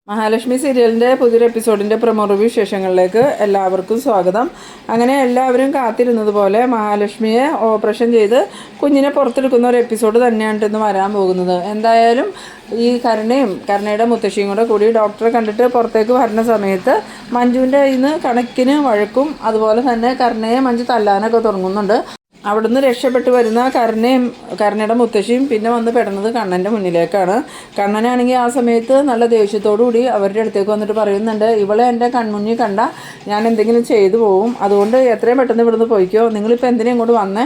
മഹാലക്ഷ്മി സീരിയലിൻ്റെ പുതിയൊരു എപ്പിസോഡിൻ്റെ promo review വിശേഷങ്ങളിലേക്ക് എല്ലാവർക്കും സ്വാഗതം. അങ്ങനെ എല്ലാവരും കാത്തിരുന്നത് പോലെ മഹാലക്ഷ്മിയെ ഓപ്പറേഷൻ ചെയ്ത് കുഞ്ഞിനെ പുറത്തെടുക്കുന്ന ഒരു എപ്പിസോഡ് തന്നെയാണ് ഇന്ന് വരാൻ പോകുന്നത്. എന്തായാലും ഈ കരുണയുടെ മുത്തശ്ശിയും കൂടി ഡോക്ടറെ കണ്ടിട്ട് പുറത്തേക്ക് വരുന്ന സമയത്ത് മഞ്ജുവിൻ്റെ കയ്യിൽ നിന്ന് കണക്കിന് വഴക്കും അതുപോലെ തന്നെ കരുണയെ മഞ്ജു തല്ലാനൊക്കെ തുടങ്ങുന്നുണ്ട്. അവിടുന്ന് രക്ഷപ്പെട്ട് വരുന്ന കരുണയുടെ മുത്തശ്ശിയും പിന്നെ വന്ന് പെടുന്നത് കണ്ണൻ്റെ മുന്നിലേക്കാണ്. കണ്ണനാണെങ്കിൽ ആ സമയത്ത് നല്ല ദേഷ്യത്തോടുകൂടി അവരുടെ അടുത്തേക്ക് വന്നിട്ട് പറയുന്നുണ്ട്, ഇവളെ എൻ്റെ കൺമുന്നിൽ കണ്ട ഞാൻ എന്തെങ്കിലും ചെയ്തു പോവും, അതുകൊണ്ട് എത്രയും പെട്ടെന്ന് ഇവിടുന്ന് പോയിക്കോ, നിങ്ങളിപ്പോൾ എന്തിനും ഇങ്ങോട്ട് വന്നേ,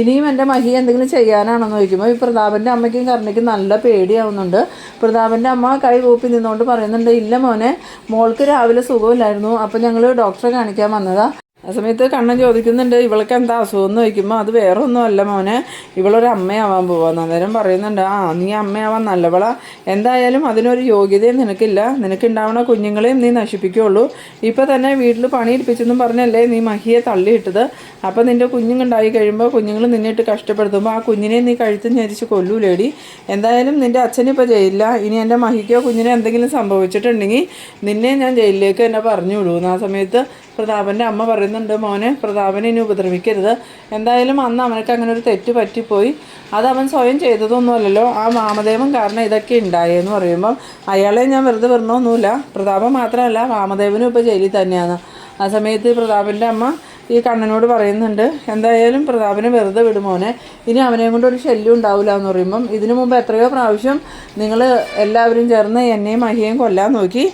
ഇനിയും എൻ്റെ മഹി എന്തെങ്കിലും ചെയ്യാനാണെന്ന് ചോദിക്കുമ്പോൾ ഈ പ്രതാപൻ്റെ അമ്മയ്ക്കും കരുണയ്ക്കും നല്ല പേടിയാവുന്നുണ്ട്. പ്രതാപൻ്റെ അമ്മ കൈ കൂപ്പി നിന്നുകൊണ്ട് പറയുന്നുണ്ട്, ഇല്ല മോനെ, മോൾക്ക് രാവിലെ സുഖമില്ലായിരുന്നു, അപ്പോൾ ഞങ്ങൾ ഡോക്ടറെ കാണിക്കാൻ വന്നതാ. ആ സമയത്ത് കണ്ണൻ ചോദിക്കുന്നുണ്ട്, ഇവൾക്ക് എന്താ അസുഖം എന്ന് ചോദിക്കുമ്പോൾ അത് വേറെ ഒന്നും അല്ല മോനെ, ഇവളൊരു അമ്മയാവാൻ പോവാന്ന്. അന്നേരം പറയുന്നുണ്ട്, നീ അമ്മയാവാൻ നല്ലവളാ, എന്തായാലും അതിനൊരു യോഗ്യതയും നിനക്കില്ല, നിനക്കുണ്ടാവുന്ന കുഞ്ഞുങ്ങളെയും നീ നശിപ്പിക്കുകയുള്ളൂ. ഇപ്പോൾ തന്നെ വീട്ടിൽ പണിയെടുപ്പിച്ചെന്നും പറഞ്ഞല്ലേ നീ മഹിയെ തള്ളിയിട്ടത്, അപ്പോൾ നിൻ്റെ കുഞ്ഞുങ്ങളുണ്ടായി കഴിയുമ്പോൾ കുഞ്ഞുങ്ങൾ നിന്നിട്ട് കഷ്ടപ്പെടുത്തുമ്പോൾ ആ കുഞ്ഞിനെ നീ കഴുത്ത് ഞെരിച്ച് കൊല്ലൂലേടി. എന്തായാലും നിൻ്റെ അച്ഛനിപ്പോൾ ജയിലില്ല, ഇനി എൻ്റെ മഹിക്കോ കുഞ്ഞിനെ എന്തെങ്കിലും സംഭവിച്ചിട്ടുണ്ടെങ്കിൽ നിന്നെ ഞാൻ ജയിലിലേക്ക് എന്നെ പറഞ്ഞു വിടുന്നു. ആ സമയത്ത് പ്രതാപൻ്റെ അമ്മ പറയുന്നുണ്ട്, മോനെ, പ്രതാപനെ ഇനി ഉപദ്രവിക്കരുത്, എന്തായാലും അന്ന് അവനക്ക് അങ്ങനെ ഒരു തെറ്റ് പറ്റിപ്പോയി, അത് അവൻ സ്വയം ചെയ്തതൊന്നുമല്ലല്ലോ, ആ വാമദേവൻ കാരണം ഇതൊക്കെ ഉണ്ടായെന്ന് പറയുമ്പം അയാളെ ഞാൻ വെറുതെ വരണമൊന്നുമില്ല, പ്രതാപം മാത്രമല്ല വാമദേവനും ഇപ്പോൾ ജയിലിൽ തന്നെയാണ്. ആ സമയത്ത് പ്രതാപൻ്റെ അമ്മ ഈ കണ്ണനോട് പറയുന്നുണ്ട്, എന്തായാലും പ്രതാപനെ വെറുതെ വിടുമോനെ, ഇനി അവനെയും കൊണ്ട് ഒരു ശല്യം ഉണ്ടാവില്ല എന്ന് പറയുമ്പം ഇതിനു മുമ്പ് എത്രയോ പ്രാവശ്യം നിങ്ങൾ എല്ലാവരും ചേർന്ന് എന്നെയും മഹിയെയും കൊല്ലാൻ നോക്കി,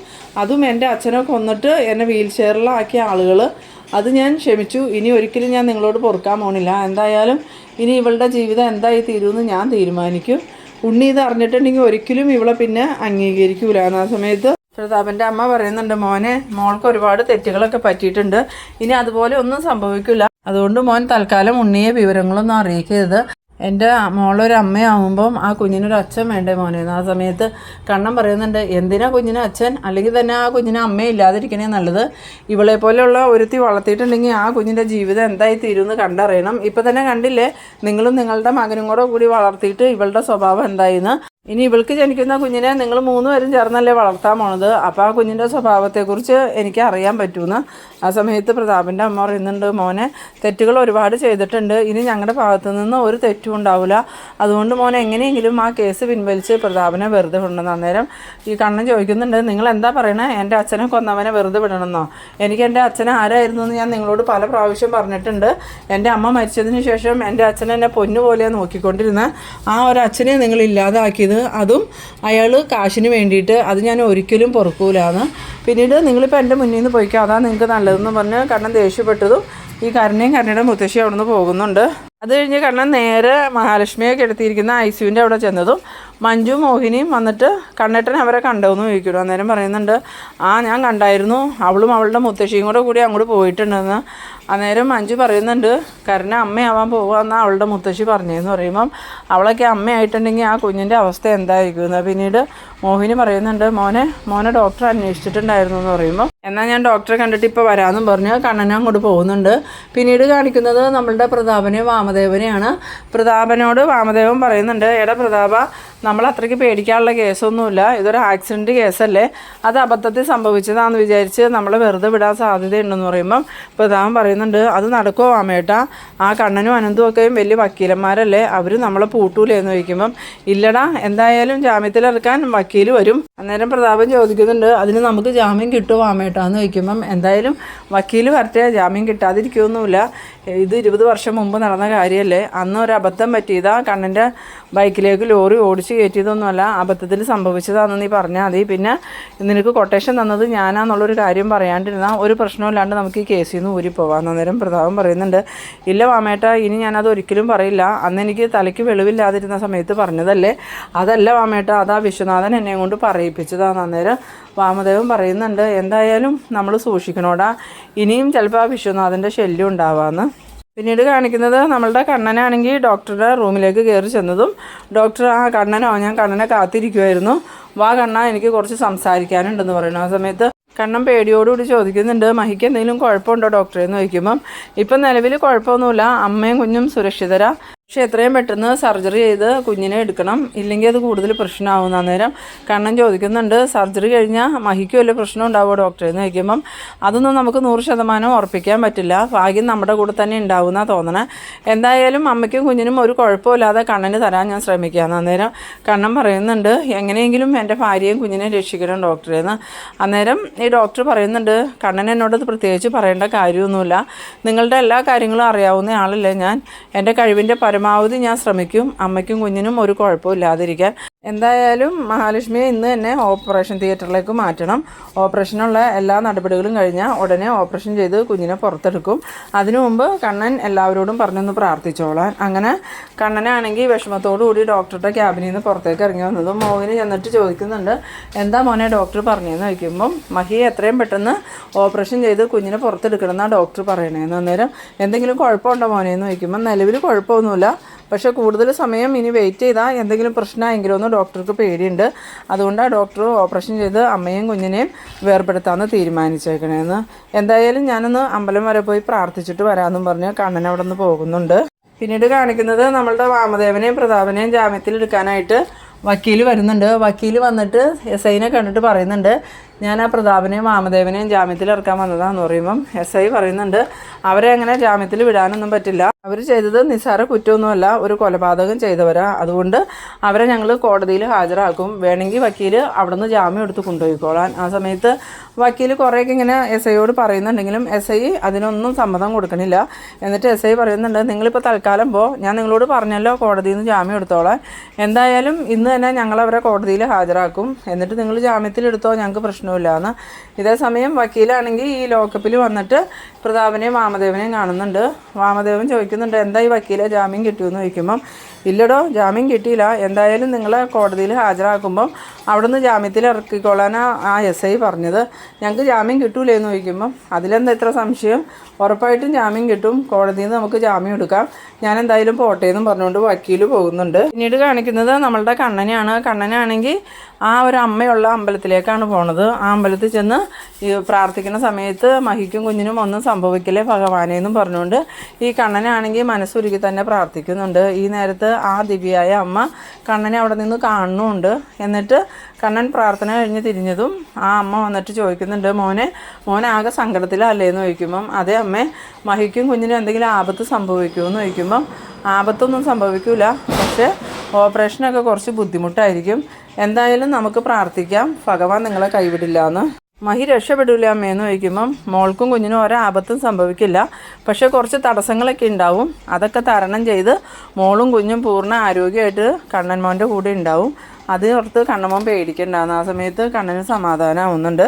അതും എൻ്റെ അച്ഛനെ കൊന്നിട്ട് എന്നെ വീൽ ചെയറിലാക്കിയ ആളുകൾ, അത് ഞാൻ ക്ഷമിച്ചു, ഇനി ഒരിക്കലും ഞാൻ നിങ്ങളോട് പൊറുക്കാൻ പോണില്ല, എന്തായാലും ഇനി ഇവളുടെ ജീവിതം എന്തായി തീരുമെന്ന് ഞാൻ തീരുമാനിക്കും, ഉണ്ണി ഇത് അറിഞ്ഞിട്ടുണ്ടെങ്കിൽ ഒരിക്കലും ഇവളെ പിന്നെ അംഗീകരിക്കൂല. ആ സമയത്ത് പ്രതാപൻ്റെ അമ്മ പറയുന്നുണ്ട്, മോനെ, മോൾക്ക് ഒരുപാട് തെറ്റുകളൊക്കെ പറ്റിയിട്ടുണ്ട്, ഇനി അതുപോലെ ഒന്നും സംഭവിക്കില്ല, അതുകൊണ്ട് മോൻ തൽക്കാലം ഉണ്ണിയെ വിവരങ്ങളൊന്നും അറിയിക്കരുത്, എൻ്റെ മോളൊരു അമ്മയാവുമ്പം ആ കുഞ്ഞിനൊരു അച്ഛൻ വേണ്ടേ മോനെ. ആ സമയത്ത് കണ്ണൻ പറയുന്നുണ്ട്, എന്തിനാ കുഞ്ഞിന് അച്ഛൻ, അല്ലെങ്കിൽ തന്നെ ആ കുഞ്ഞിന് അമ്മയില്ലാതിരിക്കണേ നല്ലത്, ഇവളെ പോലെയുള്ള ഒരുത്തി വളർത്തിയിട്ടുണ്ടെങ്കിൽ ആ കുഞ്ഞിൻ്റെ ജീവിതം എന്തായി തീരുമെന്ന് കണ്ടറിയണം. ഇപ്പം തന്നെ കണ്ടില്ലേ, നിങ്ങളും നിങ്ങളുടെ മകനും കൂടി വളർത്തിയിട്ട് ഇവളുടെ സ്വഭാവം എന്തായിന്ന്, ഇനി ഇവൾക്ക് ജനിക്കുന്ന കുഞ്ഞിനെ നിങ്ങൾ 3 പേരും ചേർന്നല്ലേ വളർത്താൻ പോണത്, അപ്പോൾ ആ കുഞ്ഞിൻ്റെ സ്വഭാവത്തെക്കുറിച്ച് എനിക്ക് അറിയാൻ പറ്റുമെന്ന്. ആ സമയത്ത് പ്രതാപൻ്റെ അമ്മ പറയുന്നുണ്ട്, മോനെ, തെറ്റുകൾ ഒരുപാട് ചെയ്തിട്ടുണ്ട്, ഇനി ഞങ്ങളുടെ ഭാഗത്തു നിന്ന് ഒരു തെറ്റും ഉണ്ടാവില്ല, അതുകൊണ്ട് മോനെ എങ്ങനെയെങ്കിലും ആ കേസ് പിൻവലിച്ച് പ്രതാപനെ വെറുതെ വിടണം. അന്നേരം ഈ കണ്ണൻ ചോദിക്കുന്നുണ്ട്, നിങ്ങൾ എന്താ പറയണേ, എൻ്റെ അച്ഛനെ കൊന്നവനെ വെറുതെ വിടണമെന്നോ? എനിക്ക് എൻ്റെ അച്ഛനെ ആരായിരുന്നു എന്ന് ഞാൻ നിങ്ങളോട് പല പ്രാവശ്യം പറഞ്ഞിട്ടുണ്ട്, എൻ്റെ അമ്മ മരിച്ചതിന് ശേഷം എൻ്റെ അച്ഛനെ എന്നെ പൊന്നുപോലെയാണ് നോക്കിക്കൊണ്ടിരുന്നത്, ആ ഒരു അച്ഛനെ നിങ്ങൾ ഇല്ലാതാക്കിയത്, അതും അയാൾ കാശിന് വേണ്ടിയിട്ട്, അത് ഞാൻ ഒരിക്കലും പൊറുക്കൂലാന്ന്. പിന്നീട് നിങ്ങളിപ്പോൾ എൻ്റെ മുന്നിൽ നിന്ന് പോയിക്കോ, അതാണ് നിങ്ങൾക്ക് നല്ലതെന്ന് പറഞ്ഞ് കണ്ണൻ ദേഷ്യപ്പെട്ടതും ഈ കരുണയുടെ മുത്തശ്ശി അവിടെ നിന്ന് പോകുന്നുണ്ട്. അത് കഴിഞ്ഞ് കണ്ണൻ നേരെ മഹാലക്ഷ്മിയെ കിടത്തിയിരിക്കുന്ന ഐസിയുവിൻ്റെ അവിടെ ചെന്നതും മഞ്ജു മോഹിനിയും വന്നിട്ട് കണ്ണേട്ടൻ അവരെ കണ്ടോന്ന് ചോദിക്കുന്നു. അന്നേരം പറയുന്നുണ്ട്, ഞാൻ കണ്ടായിരുന്നു, അവളും അവളുടെ മുത്തശ്ശിയും കൂടി അങ്ങോട്ട് പോയിട്ടുണ്ടെന്ന്. അന്നേരം മഞ്ജു പറയുന്നുണ്ട്, കരുണ അമ്മയാവാൻ പോകുകയെന്നാണ് അവളുടെ മുത്തശ്ശി പറഞ്ഞതെന്ന് പറയുമ്പം അവളൊക്കെ അമ്മയായിട്ടുണ്ടെങ്കിൽ ആ കുഞ്ഞിൻ്റെ അവസ്ഥ എന്തായിരിക്കുമെന്ന്. പിന്നീട് മോഹിനി പറയുന്നുണ്ട്, മോനെ ഡോക്ടർ അന്വേഷിച്ചിട്ടുണ്ടായിരുന്നു എന്ന് പറയുമ്പോൾ, എന്നാൽ ഞാൻ ഡോക്ടറെ കണ്ടിട്ട് ഇപ്പോൾ വരാമെന്നും പറഞ്ഞ് കണ്ണനെ അങ്ങോട്ട് പോകുന്നുണ്ട്. പിന്നീട് കാണിക്കുന്നത് നമ്മളുടെ പ്രതാപനെയും വാമദേവനെയാണ്. പ്രതാപനോട് വാമദേവൻ പറയുന്നുണ്ട്, എടാ പ്രതാപ, നമ്മൾ അത്രയ്ക്ക് പേടിക്കാനുള്ള കേസൊന്നുമില്ല, ഇതൊരു ആക്സിഡൻറ്റ് കേസല്ലേ, അത് അബദ്ധത്തിൽ സംഭവിച്ചതാണെന്ന് വിചാരിച്ച് നമ്മളെ വെറുതെ വിടാൻ സാധ്യതയുണ്ടെന്ന് പറയുമ്പം പ്രതാപൻ പറയുന്നുണ്ട്, അത് നടക്കുമോ വാമേട്ടാ, ആ കണ്ണനും അനന്തും ഒക്കെയും വലിയ വക്കീലന്മാരല്ലേ, അവർ നമ്മളെ പൂട്ടൂലേന്ന് ചോദിക്കുമ്പം, ഇല്ലടാ, എന്തായാലും ജാമ്യത്തിലിറക്കാൻ വക്കീൽ വരും. അന്നേരം പ്രതാപൻ ചോദിക്കുന്നുണ്ട്, അതിന് നമുക്ക് ജാമ്യം കിട്ടുമോ വാമേട്ടാന്ന് ചോദിക്കുമ്പം, എന്തായാലും വക്കീൽ വരട്ടെ, ജാമ്യം കിട്ടാതിരിക്കുകയൊന്നുമില്ല, ഇത് 20 വർഷം മുമ്പ് നടന്ന കാര്യമല്ലേ, അന്ന് ഒരു അബദ്ധം പറ്റിയതാ, കണ്ണൻ്റെ ബൈക്കിലേക്ക് ലോറി ഓടിച്ച് കയറ്റിയതൊന്നുമല്ല, അബദ്ധത്തിൽ സംഭവിച്ചതാണെന്ന് നീ പറഞ്ഞാൽ മതി, പിന്നെ നിനക്ക് കൊട്ടേഷൻ തന്നത് ഞാനാന്നുള്ളൊരു കാര്യം പറയാണ്ടിരുന്നാൽ ഒരു പ്രശ്നമില്ലാണ്ട് നമുക്ക് ഈ കേസിൽ നിന്ന് ഊരിപ്പോവാം. അന്നേരം പ്രതാപം പറയുന്നുണ്ട്, ഇല്ല വാമേട്ട, ഇനി ഞാനത് ഒരിക്കലും പറയില്ല, അന്ന് എനിക്ക് തലയ്ക്ക് വെളിവില്ലാതിരുന്ന സമയത്ത് പറഞ്ഞതല്ലേ, അതല്ല വാമേട്ട, അതാ വിശ്വനാഥൻ എന്നെ കൊണ്ട് പറയിപ്പിച്ചതാണ്. അന്നേരം വാമദേവൻ പറയുന്നുണ്ട്, എന്തായാലും നമ്മൾ സൂക്ഷിക്കണോടാ, ഇനിയും ചിലപ്പോൾ ആ വിശ്വനാഥൻ്റെ ശല്യം ഉണ്ടാവാമെന്ന്. പിന്നീട് കാണിക്കുന്നത് നമ്മളുടെ കണ്ണനാണെങ്കിൽ ഡോക്ടറുടെ റൂമിലേക്ക് കയറി ചെന്നതും ഡോക്ടർ, കണ്ണനോ, ഞാൻ കണ്ണനെ കാത്തിരിക്കുമായിരുന്നു, വാ കണ്ണ, എനിക്ക് കുറച്ച് സംസാരിക്കാനുണ്ടെന്ന് പറയുന്നു. ആ സമയത്ത് കണ്ണൻ പേടിയോടുകൂടി ചോദിക്കുന്നുണ്ട്, മഹിക്ക് എന്തെങ്കിലും കുഴപ്പമുണ്ടോ ഡോക്ടറെ എന്ന് ചോദിക്കുമ്പം, ഇപ്പം നിലവിൽ കുഴപ്പമൊന്നുമില്ല, അമ്മയും കുഞ്ഞും സുരക്ഷിതരാ, പക്ഷേ എത്രയും പെട്ടെന്ന് സർജറി ചെയ്ത് കുഞ്ഞിനെ എടുക്കണം, ഇല്ലെങ്കിൽ അത് കൂടുതൽ പ്രശ്നമാവും. അന്നേരം കണ്ണൻ ചോദിക്കുന്നുണ്ട്, സർജറി കഴിഞ്ഞാൽ മഹിക്ക് വല്ല പ്രശ്നം ഉണ്ടാവുമോ ഡോക്ടറെ എന്ന് ചോദിക്കുമ്പം അതൊന്നും നമുക്ക് 100% ഉറപ്പിക്കാൻ പറ്റില്ല. ഭാഗ്യം നമ്മുടെ കൂടെ തന്നെ ഉണ്ടാവുമെന്നാണ് തോന്നണേ. എന്തായാലും അമ്മയ്ക്കും കുഞ്ഞിനും ഒരു കുഴപ്പമില്ലാതെ കണ്ണന് തരാൻ ഞാൻ ശ്രമിക്കുകയാണ്. അന്നേരം കണ്ണൻ പറയുന്നുണ്ട്, എങ്ങനെയെങ്കിലും എൻ്റെ ഭാര്യയും കുഞ്ഞിനെ രക്ഷിക്കണം ഡോക്ടറേന്ന്. അന്നേരം ഈ ഡോക്ടർ പറയുന്നുണ്ട്, കണ്ണൻ എന്നോടത് പ്രത്യേകിച്ച് പറയേണ്ട കാര്യമൊന്നുമില്ല, നിങ്ങളുടെ എല്ലാ കാര്യങ്ങളും അറിയാവുന്ന ആളല്ലേ ഞാൻ. എൻ്റെ കഴിവിൻ്റെ പരമാവധി ഞാൻ ശ്രമിക്കും അമ്മയ്ക്കും കുഞ്ഞിനും ഒരു കുഴപ്പമില്ലാതിരിക്കാൻ. എന്തായാലും മഹാലക്ഷ്മിയെ ഇന്ന് തന്നെ ഓപ്പറേഷൻ തിയേറ്ററിലേക്ക് മാറ്റണം. ഓപ്പറേഷനുള്ള എല്ലാ നടപടികളും കഴിഞ്ഞാൽ ഉടനെ ഓപ്പറേഷൻ ചെയ്ത് കുഞ്ഞിനെ പുറത്തെടുക്കും. അതിനു മുമ്പ് കണ്ണൻ എല്ലാവരോടും പറഞ്ഞൊന്ന് പ്രാർത്ഥിച്ചോളാൻ. അങ്ങനെ കണ്ണനാണെങ്കിൽ വിഷമത്തോടു കൂടി ഡോക്ടറുടെ ക്യാബിനിൽ നിന്ന് പുറത്തേക്ക് ഇറങ്ങി വന്നതും മോഹിനി ചെന്നിട്ട് ചോദിക്കുന്നുണ്ട്, എന്താ മോനെ ഡോക്ടർ പറഞ്ഞതെന്ന് ചോദിക്കുമ്പം മഹിയെ എത്രയും പെട്ടെന്ന് ഓപ്പറേഷൻ ചെയ്ത് കുഞ്ഞിനെ പുറത്തെടുക്കണം എന്നാണ് ഡോക്ടർ പറയണേന്ന്. അന്നേരം എന്തെങ്കിലും കുഴപ്പമുണ്ടോ മോനെ എന്ന് ചോദിക്കുമ്പോൾ നിലവിൽ കുഴപ്പമൊന്നുമില്ല, പക്ഷേ കൂടുതൽ സമയം ഇനി വെയിറ്റ് ചെയ്താൽ എന്തെങ്കിലും പ്രശ്നമായെങ്കിലോ എന്ന് ഡോക്ടർക്ക് പേടിയുണ്ട്. അതുകൊണ്ടാണ് ഡോക്ടർ ഓപ്പറേഷൻ ചെയ്ത് അമ്മയും കുഞ്ഞിനെയും വേർപെടുത്താമെന്ന് തീരുമാനിച്ചേക്കണേന്ന്. എന്തായാലും ഞാനൊന്ന് അമ്പലം വരെ പോയി പ്രാർത്ഥിച്ചിട്ട് വരാമെന്നും പറഞ്ഞ് കണ്ണൻ അവിടെ നിന്ന് പോകുന്നുണ്ട്. പിന്നീട് കാണിക്കുന്നത് നമ്മളുടെ വാമദേവനെയും പ്രതാപനെയും ജാമ്യത്തിൽ എടുക്കാനായിട്ട് വക്കീൽ വരുന്നുണ്ട്. വക്കീൽ വന്നിട്ട് എസ് ഐനെ കണ്ടിട്ട് പറയുന്നുണ്ട്, ഞാൻ ആ പ്രതാപനെയും വാമദേവനെയും ജാമ്യത്തിൽ ഇറക്കാൻ വന്നതാണെന്ന് പറയുമ്പം എസ് ഐ പറയുന്നുണ്ട്, അവരെ അങ്ങനെ ജാമ്യത്തിൽ വിടാനൊന്നും പറ്റില്ല, അവർ ചെയ്തത് നിസ്സാര കുറ്റമൊന്നുമല്ല, ഒരു കൊലപാതകം ചെയ്തവരാ, അതുകൊണ്ട് അവരെ ഞങ്ങൾ കോടതിയിൽ ഹാജരാക്കും, വേണമെങ്കിൽ വക്കീൽ അവിടെ നിന്ന് ജാമ്യം എടുത്ത് കൊണ്ടുപോയിക്കോളാൻ. ആ സമയത്ത് വക്കീൽ കുറേയൊക്കെ ഇങ്ങനെ എസ് ഐയോട് പറയുന്നുണ്ടെങ്കിലും എസ് ഐ അതിനൊന്നും സമ്മതം കൊടുക്കണില്ല. എന്നിട്ട് എസ് ഐ പറയുന്നുണ്ട്, നിങ്ങളിപ്പോൾ തൽക്കാലം ഞാൻ നിങ്ങളോട് പറഞ്ഞല്ലോ കോടതിയിൽ നിന്ന് ജാമ്യം എടുത്തോളാൻ, എന്തായാലും ഇന്ന് തന്നെ ഞങ്ങളവരെ കോടതിയിൽ ഹാജരാക്കും, എന്നിട്ട് നിങ്ങൾ ജാമ്യത്തിലെടുത്തോ, ഞങ്ങൾക്ക് പ്രശ്നമില്ലാന്ന്. ഇതേസമയം വക്കീലാണെങ്കിൽ ഈ ലോക്കപ്പിൽ വന്നിട്ട് പ്രതാപനെയും വാമദേവനെയും കാണുന്നുണ്ട്. വാമദേവൻ ചോദിക്കുന്നുണ്ട്, എന്താ ഈ വക്കീലെ ജാമ്യം കിട്ടുമെന്ന് ചോദിക്കുമ്പം, ഇല്ലടോ ജാമ്യം കിട്ടിയില്ല, എന്തായാലും നിങ്ങളെ കോടതിയിൽ ഹാജരാക്കുമ്പം അവിടെ നിന്ന് ജാമ്യത്തിൽ ഇറക്കിക്കൊള്ളാനാണ് ആ എസ് ഐ പറഞ്ഞത്, ഞങ്ങൾക്ക് ജാമ്യം കിട്ടൂലേ എന്ന് ചോദിക്കുമ്പം അതിലെന്താ ഇത്ര സംശയം, ഉറപ്പായിട്ടും ജാമ്യം കിട്ടും, കോടതിയിൽ നിന്ന് നമുക്ക് ജാമ്യം എടുക്കാം, ഞാൻ എന്തായാലും പോട്ടെ എന്നും പറഞ്ഞുകൊണ്ട് വക്കീൽ പോകുന്നുണ്ട്. പിന്നീട് കാണിക്കുന്നത് നമ്മളുടെ കണ്ണനെയാണ്. കണ്ണനാണെങ്കിൽ ആ ഒരു അമ്മയുള്ള അമ്പലത്തിലേക്കാണ് പോണത്. ആ അമ്പലത്തിൽ ചെന്ന് പ്രാർത്ഥിക്കുന്ന സമയത്ത് മഹിക്കും കുഞ്ഞിനും ഒന്നും സംഭവിക്കില്ലേ ഭഗവാനെ എന്നും പറഞ്ഞുകൊണ്ട് ഈ കണ്ണനാണെങ്കിൽ മനസ്സുരുക്കി തന്നെ പ്രാർത്ഥിക്കുന്നുണ്ട്. ഈ നേരത്ത് ആ ദിവ്യയായ അമ്മ കണ്ണനെ അവിടെ നിന്ന് കാണുന്നുമുണ്ട്. എന്നിട്ട് കണ്ണൻ പ്രാർത്ഥന കഴിഞ്ഞ് തിരിഞ്ഞതും ആ അമ്മ വന്നിട്ട് ചോദിക്കുന്നുണ്ട്, മോനാകെ സങ്കടത്തിലല്ലേ എന്ന് ചോദിക്കുമ്പം, അതേ അമ്മേ, മഹിക്കും കുഞ്ഞിനും എന്തെങ്കിലും ആപത്ത് സംഭവിക്കുമെന്ന് ചോദിക്കുമ്പം ആപത്തൊന്നും സംഭവിക്കില്ല, പക്ഷേ ഓപ്പറേഷനൊക്കെ കുറച്ച് ബുദ്ധിമുട്ടായിരിക്കും, എന്തായാലും നമുക്ക് പ്രാർത്ഥിക്കാം, ഭഗവാൻ നിങ്ങളെ കൈവിടില്ല എന്ന്. മഹി രക്ഷപ്പെടില്ല അമ്മയെന്ന് ചോദിക്കുമ്പം മോൾക്കും കുഞ്ഞിനും ഒരാപത്തും സംഭവിക്കില്ല, പക്ഷേ കുറച്ച് തടസ്സങ്ങളൊക്കെ ഉണ്ടാവും, അതൊക്കെ തരണം ചെയ്ത് മോളും കുഞ്ഞും പൂർണ്ണ ആരോഗ്യമായിട്ട് കണ്ണൻ മോൻ്റെ കൂടെ ഉണ്ടാവും, അത് ഓർത്ത് കണ്ണമ്മൻ പേടിക്കണ്ടാന്ന്. ആ സമയത്ത് കണ്ണന് സമാധാനമാവുന്നുണ്ട്.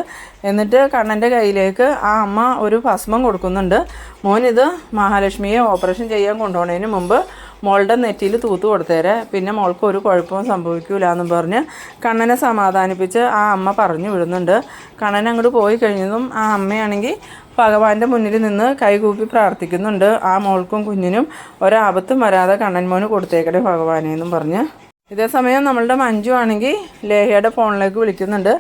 എന്നിട്ട് കണ്ണൻ്റെ കയ്യിലേക്ക് ആ അമ്മ ഒരു ഭസ്മം കൊടുക്കുന്നുണ്ട്. മോനിത് മഹാലക്ഷ്മിയെ ഓപ്പറേഷൻ ചെയ്യാൻ കൊണ്ടുപോകുന്നതിന് മുമ്പ് മോളുടെ നെറ്റിയിൽ തൂത്ത് കൊടുത്തേരെ, പിന്നെ മോൾക്ക് ഒരു കുഴപ്പവും സംഭവിക്കില്ല എന്നും പറഞ്ഞ് കണ്ണനെ സമാധാനിപ്പിച്ച് ആ അമ്മ പറഞ്ഞു വിടുന്നുണ്ട്. കണ്ണൻ അങ്ങോട്ട് പോയി കഴിഞ്ഞതും ആ അമ്മയാണെങ്കിൽ ഭഗവാന്റെ മുന്നിൽ നിന്ന് കൈകൂപ്പി പ്രാർത്ഥിക്കുന്നുണ്ട്, ആ മോൾക്കും കുഞ്ഞിനും ഒരാപത്തും വരാതെ കണ്ണൻ മോന് കൊടുത്തേക്കടെ ഭഗവാനെ എന്നും പറഞ്ഞ്. ഇതേസമയം നമ്മളുടെ മഞ്ജു ആണെങ്കിൽ ലേഹയുടെ ഫോണിലേക്ക് വിളിക്കുന്നുണ്ട്.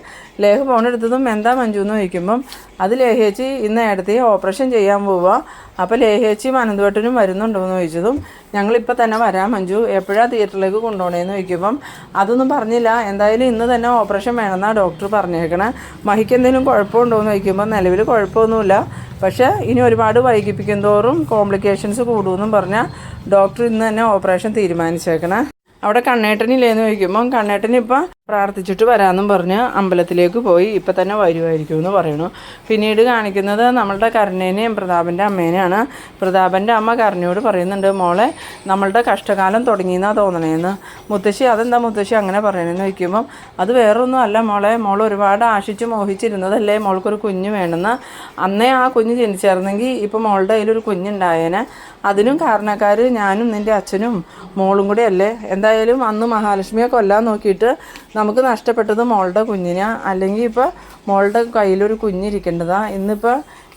ലേഹ ഫോൺ എടുത്തതും എന്താ മഞ്ജു എന്ന് ചോദിക്കുമ്പം അത് ലേഹേച്ചി ഇന്ന് നേരത്തെ ഓപ്പറേഷൻ ചെയ്യാൻ പോവുക, അപ്പോൾ ലേഹേച്ചി അനന്തവട്ടനും വരുന്നുണ്ടോ എന്ന് ചോദിച്ചതും ഞങ്ങളിപ്പോൾ തന്നെ വരാം മഞ്ജു, എപ്പോഴാണ് തിയേറ്ററിലേക്ക് കൊണ്ടുപോകണേന്ന് ചോദിക്കുമ്പം അതൊന്നും പറഞ്ഞില്ല, എന്തായാലും ഇന്ന് തന്നെ ഓപ്പറേഷൻ വേണമെന്നാണ് ഡോക്ടർ പറഞ്ഞേക്കണേ, മഹിക്ക് എന്തെങ്കിലും കുഴപ്പമുണ്ടോ എന്ന് ചോദിക്കുമ്പോൾ നിലവിൽ കുഴപ്പമൊന്നുമില്ല, പക്ഷേ ഇനി ഒരുപാട് വൈകിപ്പിക്കും തോറും കോംപ്ലിക്കേഷൻസ് കൂടുമെന്നും പറഞ്ഞാൽ ഡോക്ടർ ഇന്ന് തന്നെ ഓപ്പറേഷൻ തീരുമാനിച്ചേക്കണേ. അവിടെ കണ്ണേട്ടനില്ലേന്ന് ചോദിക്കുമ്പം കണ്ണേട്ടൻ ഇപ്പം പ്രാർത്ഥിച്ചിട്ട് വരാമെന്നും പറഞ്ഞ് അമ്പലത്തിലേക്ക് പോയി, ഇപ്പം തന്നെ വരുമായിരിക്കും എന്ന് പറയണു. പിന്നീട് കാണിക്കുന്നത് നമ്മളുടെ കരുണേനെയും പ്രതാപൻ്റെ അമ്മേനെയാണ്. പ്രതാപൻ്റെ അമ്മ കരുണയോട് പറയുന്നുണ്ട്, മോളെ നമ്മളുടെ കഷ്ടകാലം തുടങ്ങിയെന്നാണ് തോന്നണേന്ന്. മുത്തശ്ശി അതെന്താ മുത്തശ്ശി അങ്ങനെ പറയണമെന്ന് ചോദിക്കുമ്പം അത് വേറൊന്നും അല്ല മോളെ, മോൾ ഒരുപാട് ആശിച്ച് മോഹിച്ചിരുന്നതല്ലേ മോൾക്കൊരു കുഞ്ഞ് വേണമെന്ന്, അന്നേ ആ കുഞ്ഞ് ജനിച്ചായിരുന്നെങ്കിൽ ഇപ്പം മോളുടെ കയ്യിലൊരു കുഞ്ഞുണ്ടായേനെ, അതിനും കാരണക്കാർ ഞാനും നിൻ്റെ അച്ഛനും മോളും കൂടെ അല്ലേ, എന്തായാലും അന്ന് മഹാലക്ഷ്മിയെ കൊല്ലാൻ നോക്കിയിട്ട് നമുക്ക് നഷ്ടപ്പെട്ടത് മോളുടെ കുഞ്ഞിനെ, അല്ലെങ്കിൽ ഇപ്പോൾ മോളുടെ കയ്യിലൊരു കുഞ്ഞിരിക്കേണ്ടതാണ്, ഇന്നിപ്പോൾ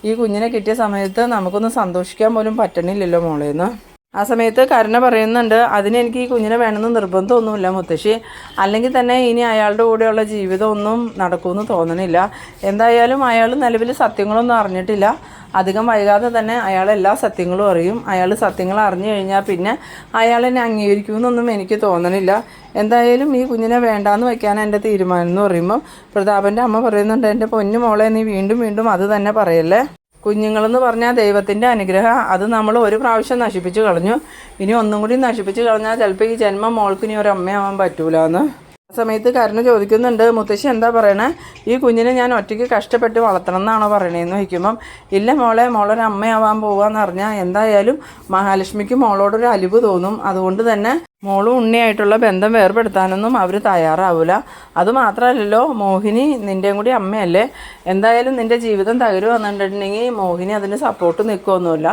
ഈ കുഞ്ഞിനെ കിട്ടിയ സമയത്ത് നമുക്കൊന്ന് സന്തോഷിക്കാൻ പോലും പറ്റണില്ലല്ലോ മോളേന്ന്. ആ സമയത്ത് കരുണ പറയുന്നുണ്ട്, അതിനെനിക്ക് ഈ കുഞ്ഞിനെ വേണമെന്ന് നിർബന്ധമൊന്നുമില്ല മുത്തശ്ശി, അല്ലെങ്കിൽ തന്നെ ഇനി അയാളുടെ കൂടെയുള്ള ജീവിതമൊന്നും നടക്കുമെന്ന് തോന്നണില്ല. എന്തായാലും അയാൾ നിലവിൽ സത്യങ്ങളൊന്നും അറിഞ്ഞിട്ടില്ല. അധികം വൈകാതെ തന്നെ അയാൾ എല്ലാ സത്യങ്ങളും അറിയും. അയാൾ സത്യങ്ങൾ അറിഞ്ഞു കഴിഞ്ഞാൽ പിന്നെ അയാൾ എന്നെ അംഗീകരിക്കുമെന്നൊന്നും എനിക്ക് തോന്നണില്ല. എന്തായാലും ഈ കുഞ്ഞിനെ വേണ്ടാന്ന് വയ്ക്കാൻ എൻ്റെ തീരുമാനം എന്ന് പറയുമ്പോൾ പ്രതാപൻ്റെ അമ്മ പറയുന്നുണ്ട്, എൻ്റെ പൊന്നു മോളെ നീ വീണ്ടും വീണ്ടും അത് തന്നെ പറയല്ലേ. കുഞ്ഞുങ്ങളെന്ന് പറഞ്ഞാൽ ദൈവത്തിൻ്റെ അനുഗ്രഹം, അത് നമ്മൾ ഒരു പ്രാവശ്യം നശിപ്പിച്ച് കളഞ്ഞു. ഇനി ഒന്നും കൂടി നശിപ്പിച്ച് കളഞ്ഞാൽ ചിലപ്പോൾ ഈ ജന്മം മോൾക്ക് ഇനി ഒരു അമ്മയാവാൻ പറ്റൂലെന്ന്. ആ സമയത്ത് കരുണ ചോദിക്കുന്നുണ്ട്, മുത്തശ്ശി എന്താ പറയണേ, ഈ കുഞ്ഞിനെ ഞാൻ ഒറ്റയ്ക്ക് കഷ്ടപ്പെട്ട് വളർത്തണം എന്നാണോ പറയണേന്ന് ചോദിക്കുമ്പം, ഇല്ല മോളെ, മോളൊരു അമ്മയാവാൻ പോവാന്ന് പറഞ്ഞാൽ എന്തായാലും മഹാലക്ഷ്മിക്ക് മോളോടൊരു അലിവ് തോന്നും. അതുകൊണ്ട് തന്നെ മോളും ഉണ്ണിയായിട്ടുള്ള ബന്ധം വേർപെടുത്താനൊന്നും അവർ തയ്യാറാവില്ല. അതുമാത്രമല്ലല്ലോ, മോഹിനി നിൻ്റെയും കൂടി അമ്മയല്ലേ, എന്തായാലും നിൻ്റെ ജീവിതം തകരുവെന്നുണ്ടെങ്കിൽ മോഹിനി അതിന് സപ്പോർട്ട് നിൽക്കുമൊന്നുമില്ല.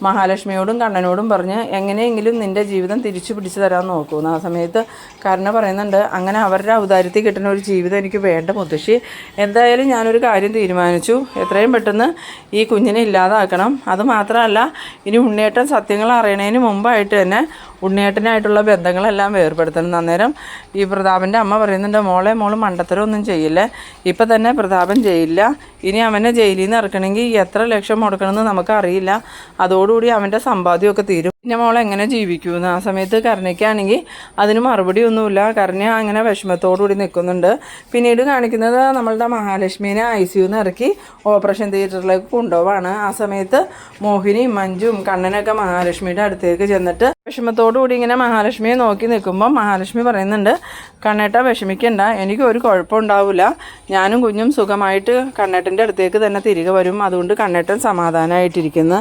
മഹാലക്ഷ്മിയോടും കണ്ണനോടും പറഞ്ഞ് എങ്ങനെയെങ്കിലും നിൻ്റെ ജീവിതം തിരിച്ചു പിടിച്ചു തരാൻ നോക്കുമെന്ന്. ആ സമയത്ത് കരുണ പറയുന്നുണ്ട്, അങ്ങനെ അവരുടെ ഔദാര്യത്തിൽ കിട്ടുന്ന ഒരു ജീവിതം എനിക്ക് വേണ്ട മുത്തശ്ശി. എന്തായാലും ഞാനൊരു കാര്യം തീരുമാനിച്ചു, എത്രയും പെട്ടെന്ന് ഈ കുഞ്ഞിനെ ഇല്ലാതാക്കണം. അതുമാത്രമല്ല, ഇനി ഉണ്ണിയേട്ടൻ സത്യങ്ങൾ അറിയണതിന് മുമ്പായിട്ട് തന്നെ ഉണ്ണിയേട്ടനായിട്ടുള്ള ബന്ധങ്ങളെല്ലാം വേർപെടുത്തണം. അന്നേരം ഈ പ്രതാപൻ്റെ അമ്മ പറയുന്നുണ്ട്, മോള് മണ്ടത്തരമൊന്നും ചെയ്യില്ലേ, ഇപ്പം തന്നെ പ്രതാപൻ ചെയ്യില്ല. ഇനി അവനെ ജയിലിൽ നിന്ന് ഇറക്കണമെങ്കിൽ എത്ര ലക്ഷം മുടക്കണമെന്ന് നമുക്കറിയില്ല. അതോടുകൂടി അവൻ്റെ സമ്പാദ്യമൊക്കെ തീരും. പിന്നെ മോളെ എങ്ങനെ ജീവിക്കുമെന്ന്. ആ സമയത്ത് കരുണയ്ക്കാണെങ്കിൽ അതിന് മറുപടി ഒന്നുമില്ല. കരുണ അങ്ങനെ വിഷമത്തോടുകൂടി നിൽക്കുന്നുണ്ട്. പിന്നീട് കാണിക്കുന്നത് നമ്മളുടെ മഹാലക്ഷ്മീനെ ICU ഇറക്കി ഓപ്പറേഷൻ തിയേറ്ററിലേക്ക് കൊണ്ടുപോവാണ്. ആ സമയത്ത് മോഹിനിയും മഞ്ജുവും കണ്ണനൊക്കെ മഹാലക്ഷ്മിയുടെ അടുത്തേക്ക് ചെന്നിട്ട് വിഷമത്തോടുകൂടി ഇങ്ങനെ മഹാലക്ഷ്മിയെ നോക്കി നിൽക്കുമ്പോൾ മഹാലക്ഷ്മി പറയുന്നുണ്ട്, കണ്ണേട്ട വിഷമിക്കണ്ട, എനിക്ക് ഒരു കുഴപ്പമുണ്ടാവില്ല. ഞാനും കുഞ്ഞും സുഖമായിട്ട് കണ്ണേട്ടൻ്റെ അടുത്തേക്ക് തന്നെ തിരികെ വരും. അതുകൊണ്ട് കണ്ണേട്ടൻ സമാധാനമായിട്ടിരിക്കുന്നു.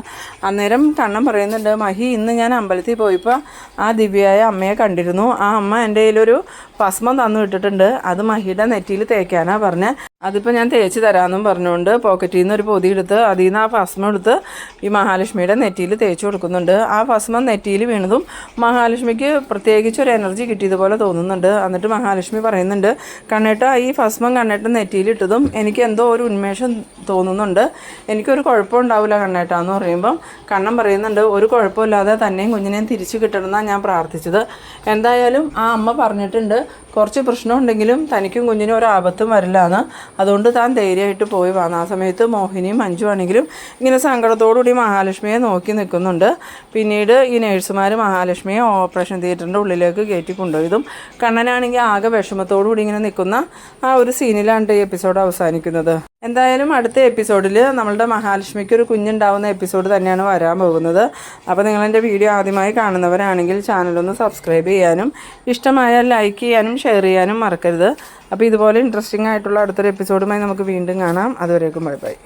അന്നേരം കണ്ണൻ പറയുന്നുണ്ട്, മഹി ഇന്ന് ഞാൻ അമ്പലത്തിൽ പോയപ്പോൾ ആ ദിവ്യയായ അമ്മയെ കണ്ടിരുന്നു. ആ അമ്മ എൻ്റെ കയ്യിലൊരു ഭസ്മം തന്നു വിട്ടിട്ടുണ്ട്. അത് മഹിയുടെ നെറ്റിയിൽ തേക്കാനാണ് പറഞ്ഞത്. അതിപ്പോൾ ഞാൻ തേച്ച് തരാമെന്നും പറഞ്ഞുകൊണ്ട് പോക്കറ്റിൽ നിന്ന് ഒരു പൊതി എടുത്ത് അതിൽ നിന്ന് ആ ഭസ്മം എടുത്ത് ഈ മഹാലക്ഷ്മിയുടെ നെറ്റിയിൽ തേച്ച് കൊടുക്കുന്നുണ്ട്. ആ ഭസ്മം നെറ്റിയിൽ വീണതും മഹാലക്ഷ്മിക്ക് പ്രത്യേകിച്ചൊരു എനർജി കിട്ടിയതുപോലെ തോന്നുന്നുണ്ട്. എന്നിട്ട് മഹാലക്ഷ്മി പറയുന്നുണ്ട്, കണ്ണേട്ട ഈ ഭസ്മം കണ്ണേട്ടൻ നെറ്റിയിലിട്ടതും എനിക്ക് എന്തോ ഒരു ഉന്മേഷം തോന്നുന്നുണ്ട്. എനിക്കൊരു കുഴപ്പമുണ്ടാവില്ല കണ്ണേട്ട എന്ന് പറയുമ്പം കണ്ണൻ പറയുന്നുണ്ട്, ഒരു കുഴപ്പമില്ലാതെ തന്നെയും കുഞ്ഞിനെയും തിരിച്ചു കിട്ടണമെന്നാണ് ഞാൻ പ്രാർത്ഥിച്ചത്. എന്തായാലും ആ അമ്മ പറഞ്ഞിട്ടുണ്ട്, കുറച്ച് പ്രശ്നമുണ്ടെങ്കിലും തനിക്കും കുഞ്ഞിനും ഒരു ആപത്തും വരില്ല എന്ന്. അതുകൊണ്ട് താൻ ധൈര്യമായിട്ട് പോയി വന്നു. ആ സമയത്ത് മോഹിനിയും മഞ്ജു ആണെങ്കിലും ഇങ്ങനെ സങ്കടത്തോടുകൂടി മഹാലക്ഷ്മിയെ നോക്കി നിൽക്കുന്നുണ്ട്. പിന്നീട് ഈ നേഴ്സുമാർ മഹാലക്ഷ്മിയെ ഓപ്പറേഷൻ തിയേറ്ററിൻ്റെ ഉള്ളിലേക്ക് കയറ്റി കൊണ്ടുപോയതും കണ്ണനാണെങ്കിൽ ആകെ വിഷമത്തോടുകൂടി ഇങ്ങനെ നിൽക്കുന്ന ആ ഒരു സീനിലാണ് ഈ എപ്പിസോഡ് അവസാനിക്കുന്നത്. എന്തായാലും അടുത്ത എപ്പിസോഡിൽ നമ്മളുടെ മഹാലക്ഷ്മിക്ക് ഒരു കുഞ്ഞുണ്ടാവുന്ന എപ്പിസോഡ് തന്നെയാണ് വരാൻ പോകുന്നത്. അപ്പോൾ നിങ്ങളെൻ്റെ വീഡിയോ ആദ്യമായി കാണുന്നവരാണെങ്കിൽ ചാനലൊന്ന് സബ്സ്ക്രൈബ് ചെയ്യാനും ഇഷ്ടമായാൽ ലൈക്ക് ചെയ്യാനും ഷെയർ ചെയ്യാനും മറക്കരുത്. അപ്പോൾ ഇതുപോലെ ഇൻട്രസ്റ്റിംഗ് ആയിട്ടുള്ള അടുത്തൊരു എപ്പിസോഡുമായി നമുക്ക് വീണ്ടും കാണാം. അതുവരേക്കും ബൈ ബൈ.